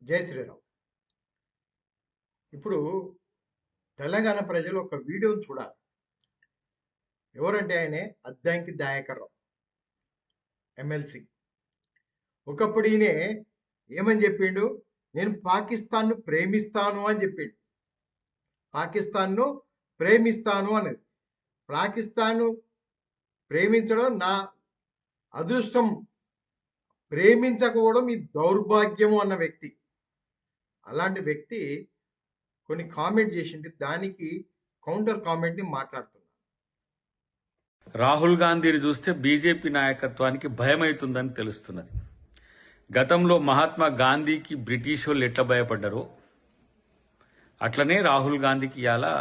జై శ్రీరామ్. ఇప్పుడు తెలంగాణ ప్రజలు ఒక వీడియోని చూడాలి. ఎవరంటే ఆయనే అద్దంకి దయాకర్ రావు, ఎమ్మెల్సీ. ఒకప్పుడు ఈయనే ఏమని చెప్పిండు? నేను పాకిస్తాన్ను ప్రేమిస్తాను అని చెప్పిండు. పాకిస్తాన్ను ప్రేమిస్తాను అన్నది. పాకిస్తాన్ను ప్రేమించడం నా అదృష్టం, ప్రేమించకపోవడం ఈ దౌర్భాగ్యము అన్న వ్యక్తి. అలాంటి వ్యక్తి కొన్ని కామెంట్ చేసిండు. దానికి కౌంటర్ కామెంట్ని మాట్లాడుతున్నాను. రాహుల్ గాంధీని చూస్తే బీజేపీ నాయకత్వానికి భయమవుతుందని తెలుస్తున్నది. గతంలో మహాత్మా గాంధీకి బ్రిటిష్ వాళ్ళు ఎట్లా భయపడ్డారో అట్లనే రాహుల్ గాంధీకి ఇలా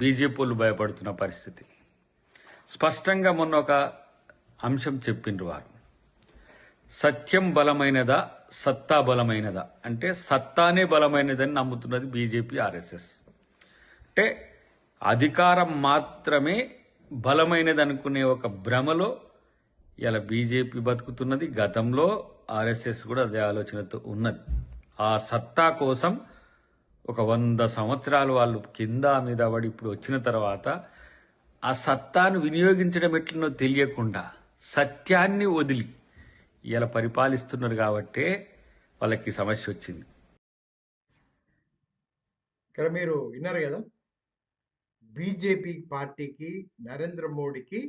బీజేపీ వాళ్ళు భయపడుతున్న పరిస్థితి. స్పష్టంగా మొన్న ఒక అంశం చెప్పిండ్రు వారు. సత్యం బలమైనదా, సత్తా బలమైనదా అంటే సత్తానే బలమైనదని నమ్ముతున్నది బీజేపీ, ఆర్ఎస్ఎస్. అంటే అధికారం మాత్రమే బలమైనది అనుకునే ఒక భ్రమలో ఇలా బీజేపీ బతుకుతున్నది. గతంలో ఆర్ఎస్ఎస్ కూడా అదే ఆలోచనతో ఉన్నది. ఆ సత్తా కోసం ఒక 100 సంవత్సరాలు వాళ్ళు కింద మీద పడి ఇప్పుడు వచ్చిన తర్వాత ఆ సత్తాను వినియోగించడం ఎట్లనో తెలియకుండా సత్యాన్ని వదిలి ఇలా పరిపాలిస్తున్నారు కాబట్టే వాళ్ళకి సమస్య వచ్చింది. ఇక్కడ మీరు విన్నారు కదా, బీజేపీ పార్టీకి, నరేంద్ర మోడీకి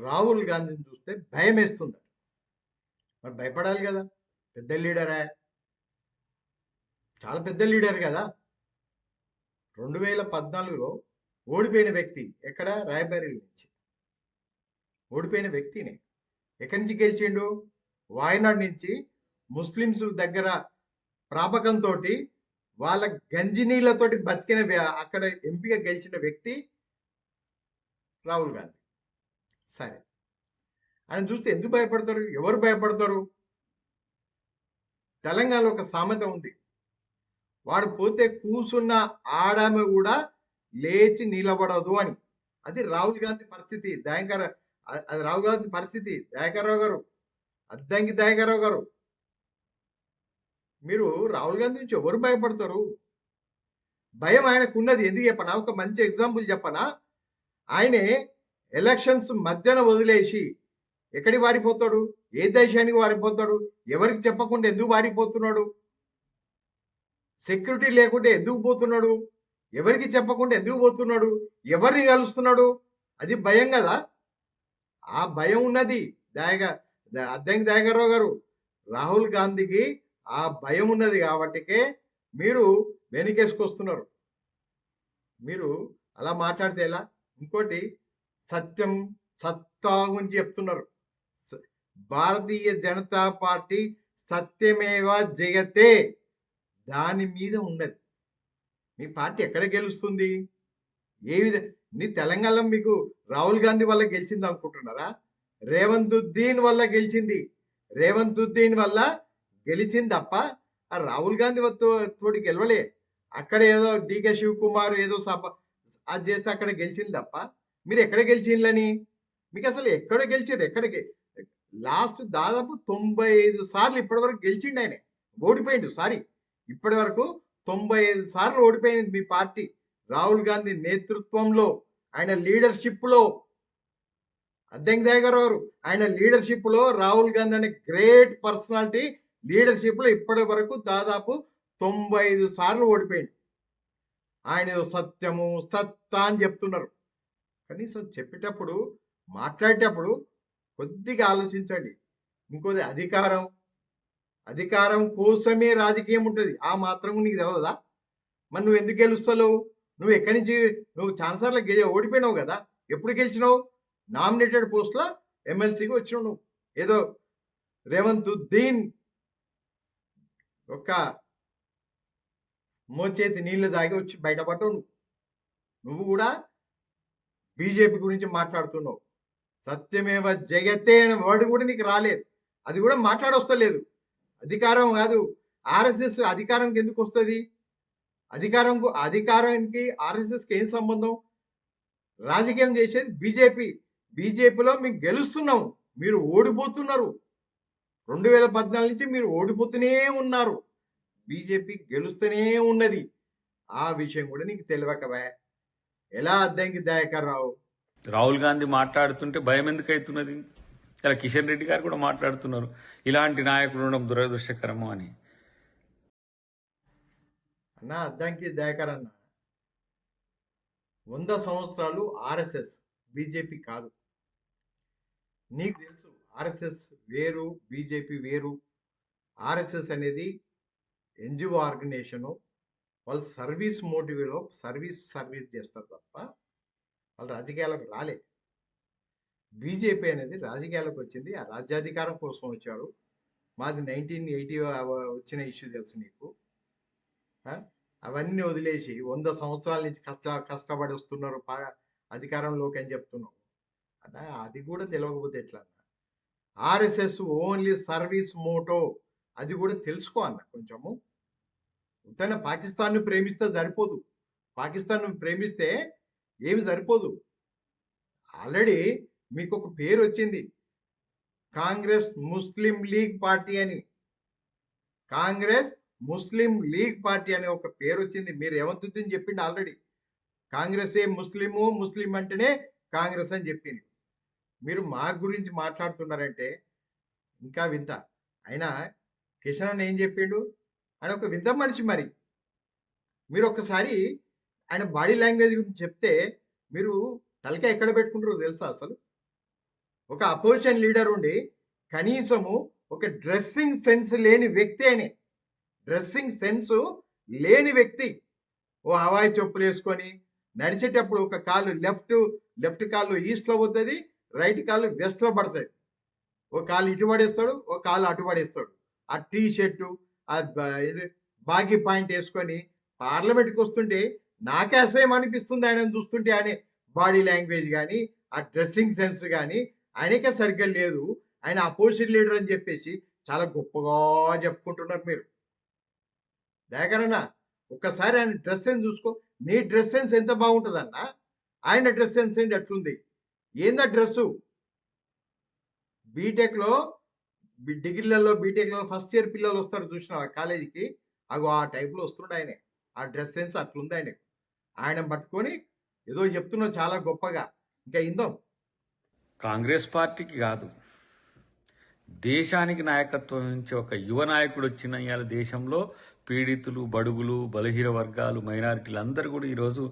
రాహుల్ గాంధీని చూస్తే భయం వేస్తుంది. మరి భయపడాలి కదా, పెద్ద లీడరా, చాలా పెద్ద లీడర్ కదా. 2014లో ఓడిపోయిన వ్యక్తి, ఎక్కడ? రాయబరేలీ నుంచి ఓడిపోయిన వ్యక్తిని ఎక్కడి నుంచి గెలిచిండు? వాయనాడ్ నుంచి ముస్లిమ్స్ దగ్గర ప్రాపకంతో వాళ్ళ గంజినీళ్ళతోటి బతికిన అక్కడ ఎంపీగా గెలిచిన వ్యక్తి రాహుల్ గాంధీ. సరే, ఆయన చూస్తే ఎందుకు భయపడతారు? ఎవరు భయపడతారు? తెలంగాణలో ఒక సామెత ఉంది, వాడు పోతే కూసున్న ఆడమే కూడా లేచి నిలబడదు అని. అది రాహుల్ గాంధీ పరిస్థితి. అది రాహుల్ గాంధీ పరిస్థితి. దయాకర్ రావు గారు, అద్దంకి దయాకర్ రావు గారు, మీరు రాహుల్ గాంధీ నుంచి ఎవరు భయపడతారు? భయం ఆయనకు ఉన్నది. ఎందుకు చెప్పనా? ఒక మంచి ఎగ్జాంపుల్ చెప్పనా? ఆయనే ఎలక్షన్స్ మధ్యన వదిలేసి ఎక్కడికి వారిపోతాడు? ఏ దేశానికి వారిపోతాడు? ఎవరికి చెప్పకుండా ఎందుకు వారిపోతున్నాడు? సెక్యూరిటీ లేకుంటే ఎందుకు పోతున్నాడు? ఎవరికి చెప్పకుండా ఎందుకు పోతున్నాడు? ఎవరిని కలుస్తున్నాడు? అది భయం కదా. ఆ భయం ఉన్నది అద్దంకి దయాకర్ రావు గారు. రాహుల్ గాంధీకి ఆ భయం ఉన్నది కాబట్టికే మీరు వెనకేసుకొస్తున్నారు. మీరు అలా మాట్లాడితే ఎలా? ఇంకోటి, సత్యం, సత్తా గురించి చెప్తున్నారు. భారతీయ జనతా పార్టీ సత్యమేవ జయతే దాని మీద ఉన్నది. మీ పార్టీ ఎక్కడ గెలుస్తుంది? ఏ నీ తెలంగాణలో మీకు రాహుల్ గాంధీ వల్ల గెలిచింది అనుకుంటున్నారా? రేవంతుద్దీన్ వల్ల గెలిచింది. రేవంతుద్దీన్ వల్ల గెలిచింది తప్ప ఆ రాహుల్ గాంధీ తోటి గెలవలే. అక్కడ ఏదో డికే శివకుమార్ ఏదో అది చేస్తే అక్కడ గెలిచింది తప్ప మీరు ఎక్కడ గెలిచిందని. మీకు అసలు ఎక్కడ గెలిచారు? ఎక్కడికి లాస్ట్ దాదాపు 95 సార్లు ఇప్పటి వరకు గెలిచిండు ఆయన. ఓడిపోయిండు, సారీ, ఇప్పటి వరకు 95 సార్లు ఓడిపోయింది మీ పార్టీ. రాహుల్ గాంధీ నేతృత్వంలో, ఆయన లీడర్షిప్లో, అద్దంకి దయాకర్ గారు, ఆయన లీడర్షిప్లో రాహుల్ గాంధీ అనే గ్రేట్ పర్సనాలిటీ లీడర్షిప్లో ఇప్పటి వరకు దాదాపు 95 సార్లు ఓడిపోయింది. ఆయన సత్యము, సత్తా అని చెప్తున్నారు. కనీసం చెప్పేటప్పుడు, మాట్లాడేటప్పుడు కొద్దిగా ఆలోచించండి. ఇంకోది అధికారం. అధికారం కోసమే రాజకీయం ఉంటుంది. ఆ మాత్రం నీకు తెలవదా? మరి నువ్వు ఎందుకు గెలుస్తలేవు? నువ్వు ఎక్కడి నుంచి, నువ్వు ఛాన్సర్లో ఓడిపోయినావు కదా. ఎప్పుడు గెలిచినావు? నామినేటెడ్ పోస్ట్లో ఎమ్మెల్సీకి వచ్చినావు నువ్వు. ఏదో రేవంతుద్దీన్ ఒక్క మోచేతి నీళ్లు దాగి వచ్చి బయటపడ్డావు నువ్వు. నువ్వు కూడా బీజేపీ గురించి మాట్లాడుతున్నావు. సత్యమేవ జగతే అనే వర్డ్ కూడా నీకు రాలేదు. అది కూడా మాట్లాడొస్తలేదు. అధికారం కాదు, ఆర్ఎస్ఎస్ అధికారంకి ఎందుకు వస్తుంది? అధికారానికి ఆర్ఎస్ఎస్కి ఏం సంబంధం? రాజకీయం చేసేది బీజేపీ. బీజేపీలో మేము గెలుస్తున్నాం, మీరు ఓడిపోతున్నారు. 2014 నుంచి మీరు ఓడిపోతూనే ఉన్నారు. బీజేపీ గెలుస్తూనే ఉన్నది. ఆ విషయం కూడా నీకు తెలియకవే. ఎలా అద్దంకి దయాకర్ రావు? రాహుల్ గాంధీ మాట్లాడుతుంటే భయం ఎందుకు అవుతున్నది? ఇలా కిషన్ రెడ్డి గారు కూడా మాట్లాడుతున్నారు, ఇలాంటి నాయకులు ఉండడం దురదృష్టకరము అని. అన్న అద్దంకి దయాకర్ అన్న 100 సంవత్సరాలు ఆర్ఎస్ఎస్, బీజేపీ కాదు. నీకు తెలుసు ఆర్ఎస్ఎస్ వేరు, బీజేపీ వేరు. ఆర్ఎస్ఎస్ అనేది ఎన్జిఓ ఆర్గనైజేషను. వాళ్ళు సర్వీస్ మోటివ్లో సర్వీస్ చేస్తారు తప్ప వాళ్ళు రాజకీయాలకు రాలే. బీజేపీ అనేది రాజకీయాలకు వచ్చింది, ఆ రాజ్యాధికారం కోసం వచ్చాడు. మాది 1980 వచ్చిన ఇష్యూ తెలుసు నీకు. అవన్నీ వదిలేసి 100 సంవత్సరాల నుంచి కష్టపడి వస్తున్నారు అధికారంలోకి అని చెప్తున్నావు అన్న. అది కూడా తెలియకపోతే ఎట్లా అన్న? ఆర్ఎస్ఎస్ ఓన్లీ సర్వీస్ మోటో, అది కూడా తెలుసుకో అన్న కొంచెము. ఉత్తన పాకిస్తాన్ను ప్రేమిస్తే సరిపోదు. పాకిస్తాన్ను ప్రేమిస్తే ఏమి సరిపోదు. ఆల్రెడీ మీకు ఒక పేరు వచ్చింది, కాంగ్రెస్ ముస్లిం లీగ్ పార్టీ అని. కాంగ్రెస్ ముస్లిం లీగ్ పార్టీ అనే ఒక పేరు వచ్చింది. మీరు ఏమవుతుందని చెప్పింది ఆల్రెడీ. కాంగ్రెస్ ఏ ముస్లిం అంటేనే కాంగ్రెస్ అని చెప్పింది. మీరు మా గురించి మాట్లాడుతున్నారంటే ఇంకా వింత. అయినా కిషన్ అన్న ఏం చెప్పిండు? ఆయన ఒక వింత మనిషి. మరి మీరు ఒక్కసారి ఆయన బాడీ లాంగ్వేజ్ గురించి చెప్తే మీరు తలకాయ ఎక్కడ పెట్టుకుంటారో తెలుసా? అసలు ఒక అపోజిషన్ లీడర్ ఉండి కనీసము ఒక డ్రెస్సింగ్ సెన్స్ లేని వ్యక్తి అని. డ్రెస్సింగ్ సెన్స్ లేని వ్యక్తి ఓ హవాయి చెప్పులు వేసుకొని నడిచేటప్పుడు ఒక కాలు లెఫ్ట్ కాలు ఈస్ట్లో పోతుంది, రైట్ కాలు వెస్ట్లో పడుతుంది. ఒక కాలు ఇటు పడేస్తాడు, ఒక కాలు అటు పడేస్తాడు. ఆ టీ షర్టు, ఆ బాగీ పాయింట్ వేసుకొని పార్లమెంట్కి వస్తుంటే నాకే అసహ్యం అనిపిస్తుంది ఆయన చూస్తుంటే. ఆయన బాడీ లాంగ్వేజ్ కానీ ఆ డ్రెస్సింగ్ సెన్స్ కానీ ఆయనకే సరిగ్గా లేదు. ఆయన అపోజిషన్ లీడర్ అని చెప్పేసి చాలా గొప్పగా చెప్పుకుంటున్నారు మీరు. దయాకరన్నా ఒక్కసారి ఆయన డ్రెస్ సెన్స్ చూసుకో. నీ డ్రెస్ సెన్స్ ఎంత బాగుంటుందన్నా, ఆయన డ్రెస్ సెన్స్ ఏంటి అట్లుంది? ఏందా డ్రెస్సు? బీటెక్లో బీటెక్లో ఫస్ట్ ఇయర్ పిల్లలు వస్తారు చూసిన కాలేజీకి, అగో ఆ టైప్లో వస్తుండే ఆయన. ఆ డ్రెస్ సెన్స్ అట్లుంది ఆయన. ఆయన పట్టుకొని ఏదో చెప్తున్నావు చాలా గొప్పగా. ఇంకా ఇందాం. కాంగ్రెస్ పార్టీకి కాదు, దేశానికి నాయకత్వం నుంచి ఒక యువ నాయకుడు వచ్చిన ఇవాళ దేశంలో పీడితులు, బడుగులు, బలహీన వర్గాలు, మైనారిటీలు అందరూ కూడా ఈరోజు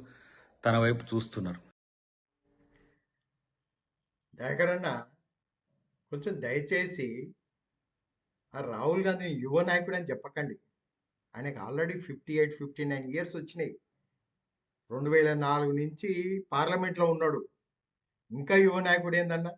తన వైపు చూస్తున్నారు. దయాకరన్నా కొంచెం దయచేసి ఆ రాహుల్ గాంధీని యువ నాయకుడు అని చెప్పకండి. ఆయనకు ఆల్రెడీ 58, 59 ఇయర్స్ వచ్చినాయి. 2004 నుంచి పార్లమెంట్లో ఉన్నాడు. ఇంకా యువ నాయకుడు ఏందన్నా?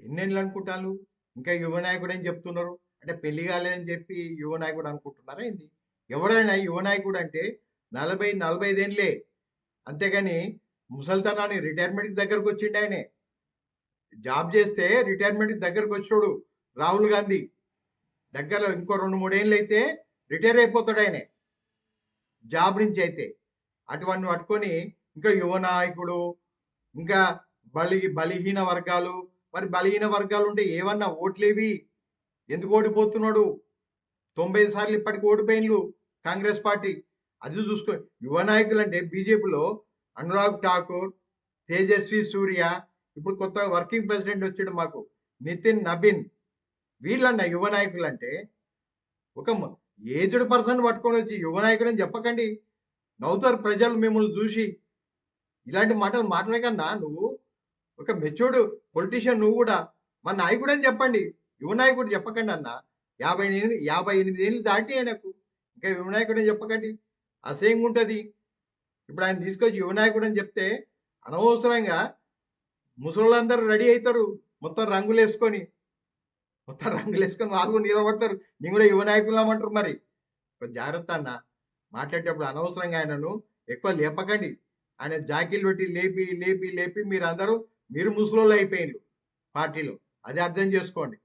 ఎన్నెళ్ళు అనుకుంటారు? ఇంకా యువ నాయకుడు అని చెప్తున్నారు అంటే పెళ్లి కాలేదని చెప్పి యువ నాయకుడు అనుకుంటున్నారా ఏంది? ఎవరైనా యువ నాయకుడు అంటే 40-45 ఏళ్ళే. అంతేగాని ముసల్తనాన్ని రిటైర్మెంట్కి దగ్గరకు వచ్చిండు ఆయనే. జాబ్ చేస్తే రిటైర్మెంట్కి దగ్గరకు వచ్చాడు రాహుల్ గాంధీ. దగ్గరలో ఇంకో 2-3 ఏళ్ళు అయితే రిటైర్ అయిపోతాడు ఆయనే జాబ్ నుంచి. అయితే అటువంటి పట్టుకొని ఇంకా యువ నాయకుడు, ఇంకా బలహీన వర్గాలు. మరి బలహీన వర్గాలు ఉంటే ఏమన్నా ఓట్లేవి? ఎందుకు ఓడిపోతున్నాడు? 90 సార్లు ఇప్పటికి ఓడిపోయిన్లు కాంగ్రెస్ పార్టీ. అది చూసుకో. యువ నాయకులు అంటే బీజేపీలో అనురాగ్ ఠాకూర్, తేజస్వి సూర్య, ఇప్పుడు కొత్త వర్కింగ్ ప్రెసిడెంట్ వచ్చాడు మాకు నితిన్ నబీన్. వీళ్ళన్న యువ నాయకులు అంటే ఒక ఏజ్డ్ పర్సన్ పట్టుకొని వచ్చి యువ నాయకుడు అని చెప్పకండి. నవ్వుతారు ప్రజలు మిమ్మల్ని చూసి. ఇలాంటి మాటలు మాట్లాడకన్నా నువ్వు ఒక మెచ్యూర్డ్ పొలిటీషియన్. నువ్వు కూడా మా నాయకుడు అని చెప్పండి, యువ నాయకుడు చెప్పకండి అన్న. 58 ఏళ్ళు దాటి ఆయనకు ఇంకా యువ నాయకుడు అని చెప్పకండి. అసహ్యంగా ఉంటుంది. ఇప్పుడు ఆయన తీసుకొచ్చి యువ నాయకుడు అని చెప్తే అనవసరంగా ముసలోళ్ళందరూ రెడీ అవుతారు మొత్తం రంగులు వేసుకొని వాళ్ళు నిలబడతారు. నేను కూడా యువ నాయకులమంటారు. మరి జాగ్రత్త అన్న, మాట్లాడేటప్పుడు అనవసరంగా ఆయనను ఎక్కువ లేపకండి. ఆయన జాకీలు పెట్టి లేపి మీరు ముసలోళ్ళు అయిపోయిండ్రు పార్టీలో. అది అర్థం చేసుకోండి.